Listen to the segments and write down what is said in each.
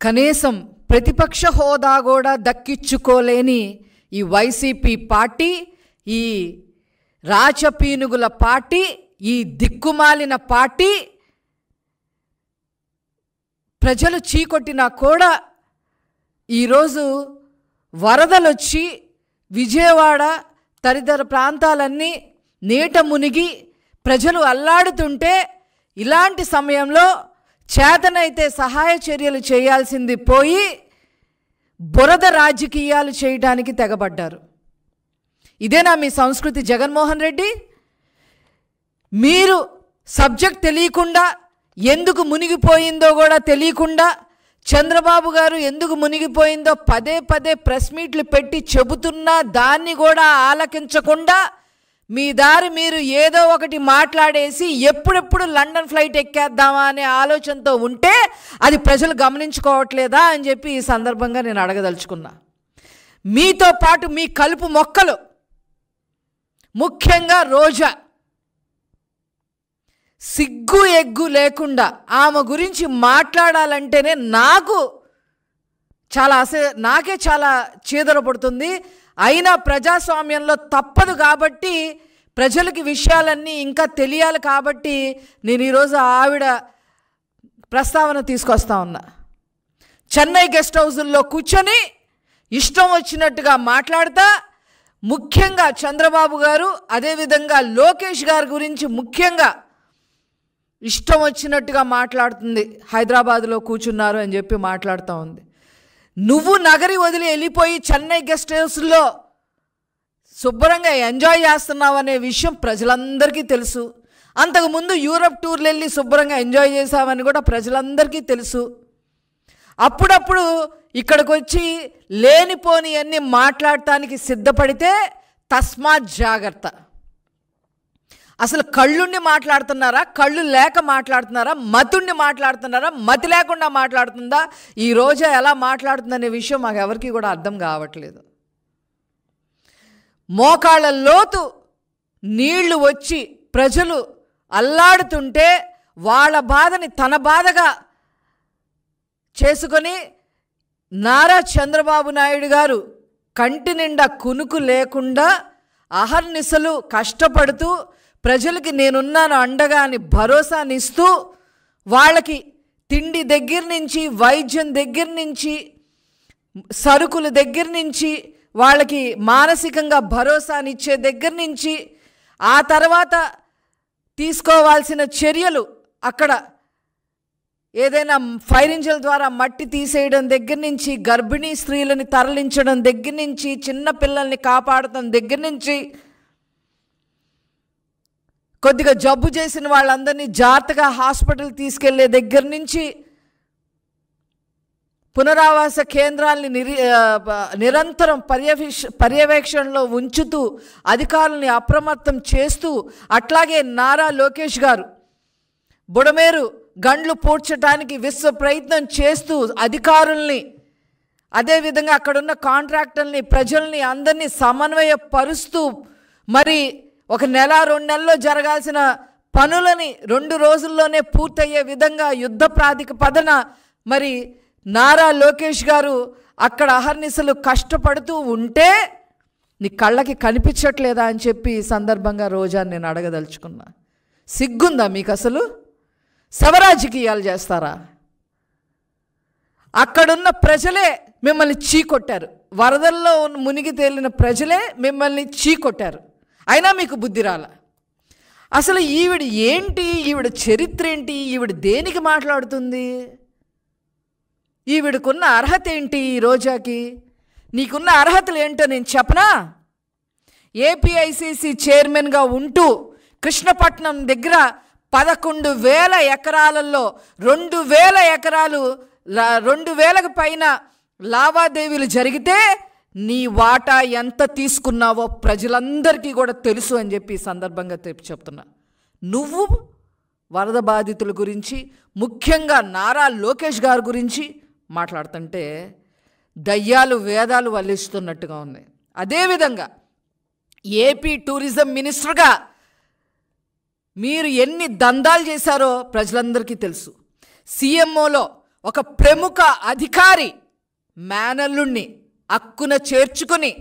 కనీసం ప్రతిపక్ష హోదా కూడా దక్కించుకోలేని ఈ వైసీపీ పార్టీ, ఈ రాచపీనుగుల పార్టీ, ఈ దిక్కుమాలిన పార్టీ ప్రజలు చీకొట్టినా కూడా ఈరోజు వరదలొచ్చి విజయవాడ తదితర ప్రాంతాలన్నీ నీట మునిగి ప్రజలు అల్లాడుతుంటే ఇలాంటి సమయంలో చేతనైతే సహాయ చర్యలు చేయాల్సింది పోయి బురద రాజకీయాలు చేయడానికి తెగబడ్డారు. ఇదేనా మీ సంస్కృతి జగన్మోహన్ రెడ్డి? మీరు సబ్జెక్ట్ తెలియకుండా, ఎందుకు మునిగిపోయిందో కూడా తెలియకుండా, చంద్రబాబు గారు ఎందుకు మునిగిపోయిందో పదే పదే ప్రెస్ మీట్లు పెట్టి చెబుతున్నా దాన్ని కూడా ఆలకించకుండా మీ దారి మీరు ఏదో ఒకటి మాట్లాడేసి ఎప్పుడెప్పుడు లండన్ ఫ్లైట్ ఎక్కేద్దామా అనే ఆలోచనతో ఉంటే అది ప్రజలు గమనించుకోవట్లేదా అని చెప్పి ఈ సందర్భంగా నేను అడగదలుచుకున్నా. మీతో పాటు మీ కలుపు మొక్కలు, ముఖ్యంగా రోజా, సిగ్గు ఎగ్గు లేకుండా ఆమె గురించి మాట్లాడాలంటేనే నాకే చాలా చీదర పడుతుంది. అయినా ప్రజాస్వామ్యంలో తప్పదు కాబట్టి, ప్రజలకి విషయాలన్నీ ఇంకా తెలియాలి కాబట్టి నేను ఈరోజు ఆవిడ ప్రస్తావన తీసుకొస్తా ఉన్నా. చెన్నై గెస్ట్ హౌజుల్లో కూర్చొని ఇష్టం వచ్చినట్టుగా మాట్లాడతా, ముఖ్యంగా చంద్రబాబు గారు అదేవిధంగా లోకేష్ గారి గురించి ముఖ్యంగా ఇష్టం వచ్చినట్టుగా మాట్లాడుతుంది. హైదరాబాద్లో కూర్చున్నారు అని చెప్పి మాట్లాడుతూ ఉంది. నువ్వు నగరి వదిలి వెళ్ళిపోయి చెన్నై గెస్ట్ హౌస్లో శుభ్రంగా ఎంజాయ్ చేస్తున్నావు అనే విషయం ప్రజలందరికీ తెలుసు. అంతకుముందు యూరప్ టూర్లు వెళ్ళి శుభ్రంగా ఎంజాయ్ చేసావని కూడా ప్రజలందరికీ తెలుసు. అప్పుడప్పుడు ఇక్కడికి వచ్చి లేనిపోని అన్నీ మాట్లాడటానికి సిద్ధపడితే తస్మాత్ జాగ్రత్త. అసలు కళ్ళుండి మాట్లాడుతున్నారా, కళ్ళు లేక మాట్లాడుతున్నారా, మతుండి మాట్లాడుతున్నారా, మతి లేకుండా మాట్లాడుతుందా, ఈ రోజు ఎలా మాట్లాడుతుందనే విషయం మాకు ఎవరికి కూడా అర్థం కావట్లేదు. మోకాళ్ళ లోతు నీళ్లు వచ్చి ప్రజలు అల్లాడుతుంటే వాళ్ళ బాధని తన బాధగా చేసుకొని నారా చంద్రబాబు నాయుడు గారు కంటి నిండా కునుకు లేకుండా అహర్నిశలు కష్టపడుతూ ప్రజలకి నేనున్నాను అండగా అని భరోసానిస్తూ వాళ్ళకి తిండి దగ్గర నుంచి, వైద్యం దగ్గర నుంచి, సరుకుల దగ్గర నుంచి, వాళ్ళకి మానసికంగా భరోసానిచ్చే దగ్గర నుంచి, ఆ తర్వాత తీసుకోవాల్సిన చర్యలు, అక్కడ ఏదైనా ఫైర్ ఇంజిన్ ద్వారా మట్టి తీసేయడం దగ్గర నుంచి, గర్భిణీ స్త్రీలని తరలించడం దగ్గర నుంచి, చిన్న పిల్లల్ని కాపాడటం దగ్గర నుంచి, కొద్దిగా జబ్బు చేసిన వాళ్ళందరినీ జాగ్రత్తగా హాస్పిటల్ తీసుకెళ్లే దగ్గర నుంచి, పునరావాస కేంద్రాలని నిరంతరం పర్యవేక్షణలో ఉంచుతూ అధికారులని అప్రమత్తం చేస్తూ, అట్లాగే నారా లోకేష్ గారు బుడమేరు గండ్లు పూడ్చడానికి విశ్వ ప్రయత్నం చేస్తూ అధికారుల్ని, అదేవిధంగా అక్కడున్న కాంట్రాక్టర్ని, ప్రజల్ని అందరినీ సమన్వయపరుస్తూ మరి ఒక నెల 2 నెలల్లో జరగాల్సిన పనులని 2 రోజుల్లోనే పూర్తయ్యే విధంగా యుద్ధ ప్రాతిపదికన మరి నారా లోకేష్ గారు అక్కడ అహర్నిశలు కష్టపడుతూ ఉంటే నీ కళ్ళకి కనిపించట్లేదా అని చెప్పి ఈ సందర్భంగా రోజా నేను అడగదలుచుకున్నా. సిగ్గుందా మీకు? అసలు శవరాజకీయాలు చేస్తారా? అక్కడున్న ప్రజలే మిమ్మల్ని చీకొట్టారు. వరదల్లో మునిగి తేలిన ప్రజలే మిమ్మల్ని చీకొట్టారు. అయినా మీకు బుద్ధి రాల. అసలు ఈవిడ ఏంటి, ఈవిడ చరిత్ర ఏంటి, ఈవిడ దేనికి మాట్లాడుతుంది, ఈవిడకున్న అర్హత ఏంటి? ఈ రోజాకి నీకున్న అర్హతలు ఏంటో నేను చెప్పనా? ఏపీఐసిసి చైర్మన్గా ఉంటూ కృష్ణపట్నం దగ్గర 11,000 ఎకరాలలో 2,000 ఎకరాలు 2,000కు పైన లావాదేవీలు జరిగితే నీ వాటా ఎంత తీసుకున్నావో ప్రజలందరికీ కూడా తెలుసు అని చెప్పి ఈ సందర్భంగా చెప్తున్నా. నువ్వు వరద బాధితుల గురించి, ముఖ్యంగా నారా లోకేష్ గారి గురించి మాట్లాడుతుంటే దయ్యాలు వేదాలు వల్లిస్తున్నట్టుగా ఉన్నాయి. అదేవిధంగా ఏపీ టూరిజం మినిస్టర్గా మీరు ఎన్ని దందాలు చేశారో ప్రజలందరికీ తెలుసు. సీఎంఓలో ఒక ప్రముఖ అధికారి మేనల్లుణ్ణి అక్కున చేర్చుకుని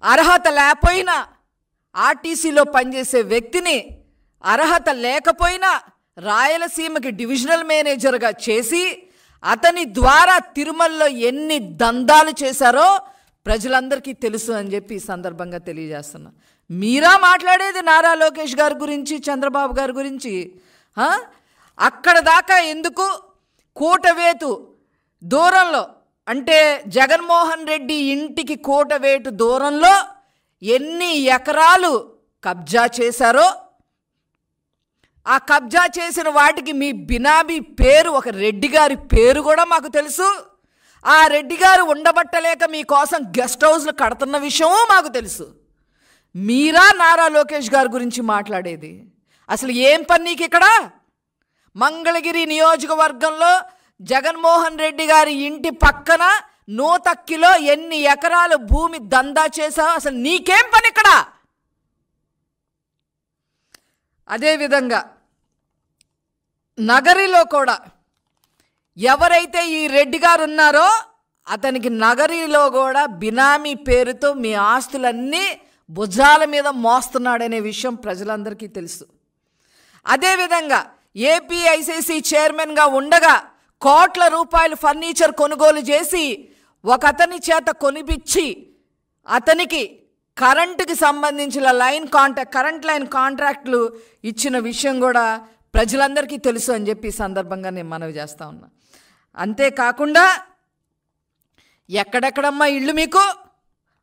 అర్హత లేకపోయినా ఆర్టీసీలో పనిచేసే వ్యక్తిని అర్హత లేకపోయినా రాయలసీమకి డివిజనల్ మేనేజర్గా చేసి అతని ద్వారా తిరుమలలో ఎన్ని దందాలు చేశారో ప్రజలందరికీ తెలుసు అని చెప్పి ఈ సందర్భంగా తెలియజేస్తున్నా. మీరా మాట్లాడేది నారా లోకేష్ గారి గురించి, చంద్రబాబు గారి గురించి? అక్కడ దాకా ఎందుకు? కూటవేటు దూరంలో, అంటే జగన్మోహన్ రెడ్డి ఇంటికి కూటవేటు దూరంలో ఎన్ని ఎకరాలు కబ్జా చేశారో, ఆ కబ్జా చేసిన వాటికి మీ బినామీ పేరు, ఒక రెడ్డి గారి పేరు కూడా మాకు తెలుసు. ఆ రెడ్డి గారు ఉండబట్టలేక మీకోసం గెస్ట్ హౌస్లు కడుతున్న విషయమూ మాకు తెలుసు. మీరా నారా లోకేష్ గారి గురించి మాట్లాడేది? అసలు ఏం పని నీకు ఇక్కడ? మంగళగిరి నియోజకవర్గంలో జగన్మోహన్ రెడ్డి గారి ఇంటి పక్కన నూతక్కిలో ఎన్ని ఎకరాలు భూమి దందా చేశావు? అసలు నీకేం పని ఇక్కడ? అదేవిధంగా నగరిలో కూడా ఎవరైతే ఈ రెడ్డి గారు ఉన్నారో అతనికి నగరిలో కూడా బినామీ పేరుతో మీ ఆస్తులన్నీ భుజాల మీద మోస్తున్నాడనే విషయం ప్రజలందరికీ తెలుసు. అదేవిధంగా ఏపీఐసీసీ చైర్మన్గా ఉండగా కోట్ల రూపాయలు ఫర్నిచర్ కొనుగోలు చేసి ఒక అతని చేత కొనిపించి అతనికి కరెంటుకి సంబంధించిన కరెంట్ లైన్ కాంట్రాక్ట్లు ఇచ్చిన విషయం కూడా ప్రజలందరికీ తెలుసు అని చెప్పి ఈ సందర్భంగా నేను మనవి చేస్తా ఉన్నా. అంతేకాకుండా ఎక్కడెక్కడమ్మా ఇళ్ళు మీకు?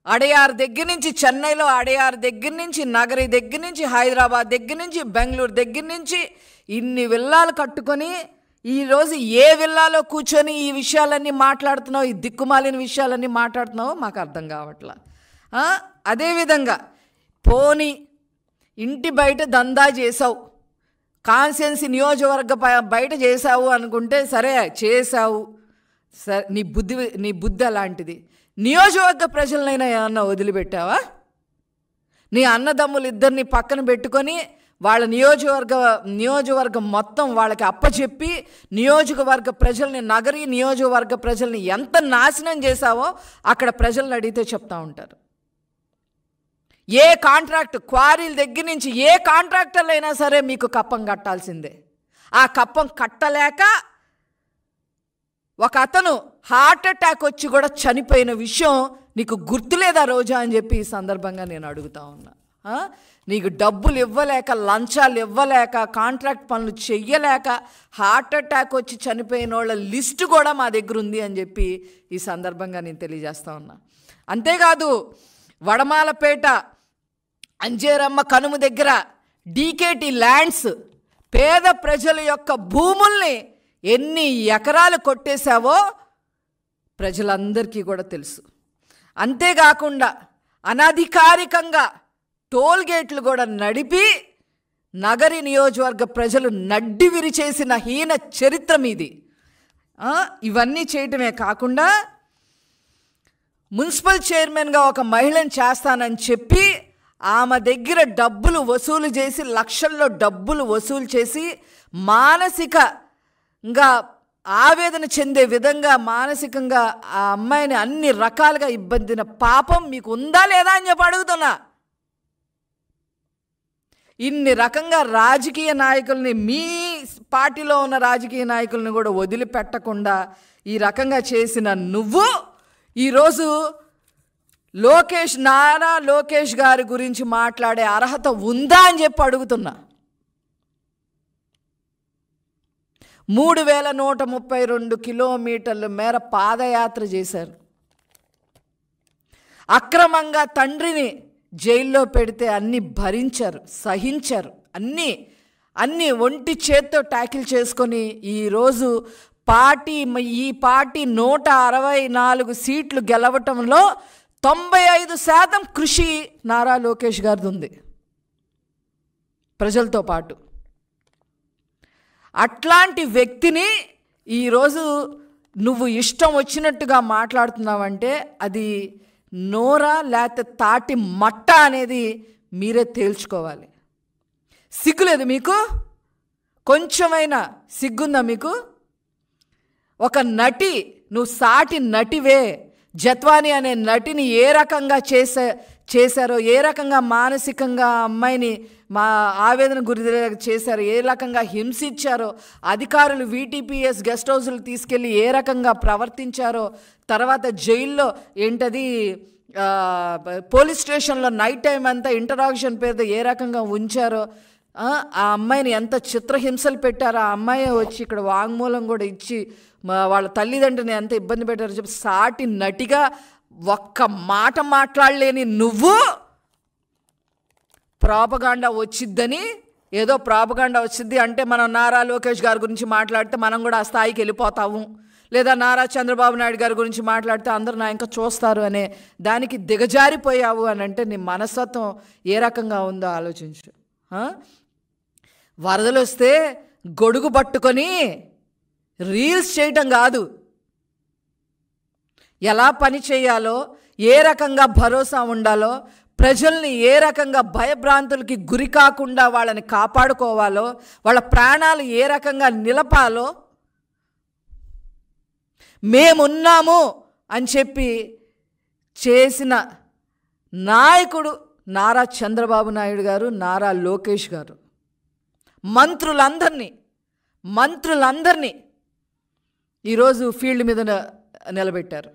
అడయార్ దగ్గర నుంచి, చెన్నైలో అడయార్ దగ్గర నుంచి, నగరి దగ్గర నుంచి, హైదరాబాద్ దగ్గర నుంచి, బెంగళూరు దగ్గర నుంచి ఇన్ని విల్లాలు కట్టుకొని ఈరోజు ఏ విల్లాలో కూర్చొని ఈ విషయాలన్నీ మాట్లాడుతున్నావు, ఈ దిక్కుమాలిన విషయాలన్నీ మాట్లాడుతున్నావో మాకు అర్థం కావట్లా. అదేవిధంగా పోనీ ఇంటి బయట దందా చేసావు, కాన్స్టిట్యుయెన్సీ నియోజకవర్గ బయట చేసావు అనుకుంటే సరే, చేసావు, సరే, నీ బుద్ధి అలాంటిది. నియోజకవర్గ ప్రజలనైనా ఏమన్నా వదిలిపెట్టావా? నీ అన్నదమ్ములు ఇద్దరిని పక్కన పెట్టుకొని వాళ్ళ నియోజకవర్గం మొత్తం వాళ్ళకి అప్పచెప్పి నియోజకవర్గ ప్రజల్ని, నగరీ నియోజకవర్గ ప్రజల్ని ఎంత నాశనం చేశావో అక్కడ ప్రజలను అడిగితే చెప్తా ఉంటారు. ఏ కాంట్రాక్ట్, క్వారీల దగ్గర నుంచి ఏ కాంట్రాక్టర్లు అయినా సరే మీకు కప్పం కట్టాల్సిందే. ఆ కప్పం కట్టలేక ఒక అతను హార్ట్ అటాక్ వచ్చి కూడా చనిపోయిన విషయం నీకు గుర్తులేదా రోజా అని చెప్పి ఈ సందర్భంగా నేను అడుగుతా ఉన్నా. నీకు డబ్బులు ఇవ్వలేక, లంచాలు ఇవ్వలేక, కాంట్రాక్ట్ పనులు చెయ్యలేక హార్ట్ అటాక్ వచ్చి చనిపోయిన వాళ్ళ లిస్టు కూడా మా దగ్గర ఉంది అని చెప్పి ఈ సందర్భంగా నేను తెలియజేస్తా ఉన్నా. అంతేకాదు వడమాలపేట అంజేరమ్మ కనుమ దగ్గర డీకేటీ ల్యాండ్స్, పేద ప్రజల యొక్క భూముల్ని ఎన్ని ఎకరాలు కొట్టేశావో ప్రజలందరికీ కూడా తెలుసు. అంతేకాకుండా అనధికారికంగా టోల్ గేట్లు కూడా నడిపి నగరి నియోజకవర్గ ప్రజలు నడ్డి విరిచేసిన హీన చరిత్ర మీది. ఇవన్నీ చేయటమే కాకుండా మున్సిపల్ చైర్మన్గా ఒక మహిళను చేస్తానని చెప్పి ఆమె దగ్గర డబ్బులు వసూలు చేసి, లక్షల్లో డబ్బులు వసూలు చేసి మానసికంగా ఆవేదన చెందే విధంగా మానసికంగా ఆ అమ్మాయిని అన్ని రకాలుగా ఇబ్బందిన పాపం మీకు ఉందా లేదా అని చెప్పి అడుగుతున్నా. ఇన్ని రకంగా రాజకీయ నాయకుల్ని, మీ పార్టీలో ఉన్న రాజకీయ నాయకుల్ని కూడా వదిలిపెట్టకుండా ఈ రకంగా చేసిన నువ్వు ఈరోజు నారా లోకేష్ గారి గురించి మాట్లాడే అర్హత ఉందా అని చెప్పి అడుగుతున్నా. 3132 కిలోమీటర్ల మేర పాదయాత్ర చేశారు. అక్రమంగా తండ్రిని జైల్లో పెడితే అన్నీ భరించారు, సహించారు, అన్నీ ఒంటి చేత్తో ట్యాకిల్ చేసుకొని ఈరోజు ఈ పార్టీ 164 సీట్లు గెలవటంలో 95% కృషి నారా లోకేష్ గారిది ఉంది ప్రజలతో పాటు. అట్లాంటి వ్యక్తిని ఈరోజు నువ్వు ఇష్టం వచ్చినట్టుగా మాట్లాడుతున్నావంటే అది నోరా లేకపోతే తాటి మట్ట అనేది మీరే తేల్చుకోవాలి. సిగ్గులేదు మీకు? కొంచెమైనా సిగ్గుందా మీకు? ఒక నటి, నువ్వు సాటి నటివే. జత్వాని అనే నటిని ఏ రకంగా చేశారో, ఏ రకంగా మానసికంగా అమ్మాయిని మా ఆవేదన గురి చేశారో, ఏ రకంగా హింసించారో, అధికారులు వీటీపీఎస్ గెస్ట్ హౌస్లు తీసుకెళ్ళి ఏ రకంగా ప్రవర్తించారో, తర్వాత జైల్లో ఏంటది పోలీస్ స్టేషన్లో నైట్ టైం అంతా ఇంటరాక్షన్ పేరుతో ఏ రకంగా ఉంచారో, ఆ అమ్మాయిని ఎంత చిత్రహింసలు పెట్టారో, ఆ అమ్మాయి వచ్చి ఇక్కడ వాంగ్మూలం కూడా ఇచ్చి వాళ్ళ తల్లిదండ్రుని ఎంత ఇబ్బంది పెట్టారో చెప్పి సాటి నటిగా ఒక్క మాట మాట్లాడలేని నువ్వు ప్రాపగాండా వచ్చిద్దని, ఏదో ప్రాపగాండా వచ్చింది అంటే మనం నారా లోకేష్ గారి గురించి మాట్లాడితే మనం కూడా ఆ స్థాయికి వెళ్ళిపోతాము, లేదా నారా చంద్రబాబు నాయుడు గారి గురించి మాట్లాడితే అందరూ నా ఇంకా చూస్తారు అనే దానికి దిగజారిపోయావు అని అంటే నీ మనస్తత్వం ఏ రకంగా ఉందో ఆలోచించు. వరదలు వస్తే గొడుగు పట్టుకొని రీల్స్ చేయటం కాదు, ఎలా పని చేయాలో, ఏ రకంగా భరోసా ఉండాలో, ప్రజల్ని ఏ రకంగా భయభ్రాంతులకి గురి కాకుండా వాళ్ళని కాపాడుకోవాలో, వాళ్ళ ప్రాణాలు ఏ రకంగా నిలపాలో మేమున్నాము అని చెప్పి చేసిన నాయకుడు నారా చంద్రబాబు నాయుడు గారు, నారా లోకేష్ గారు. మంత్రులందరినీ ఈరోజు ఫీల్డ్ మీద నిలబెట్టారు.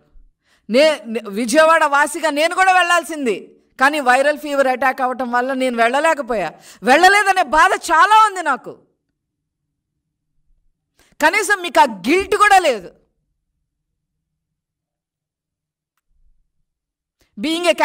విజయవాడ వాసిగా నేను కూడా వెళ్ళాల్సింది, కానీ వైరల్ ఫీవర్ అటాక్ అవ్వటం వల్ల నేను వెళ్ళలేదనే బాధ చాలా ఉంది నాకు. కనీసం మీకు ఆ గిల్ట్ కూడా లేదు. Being a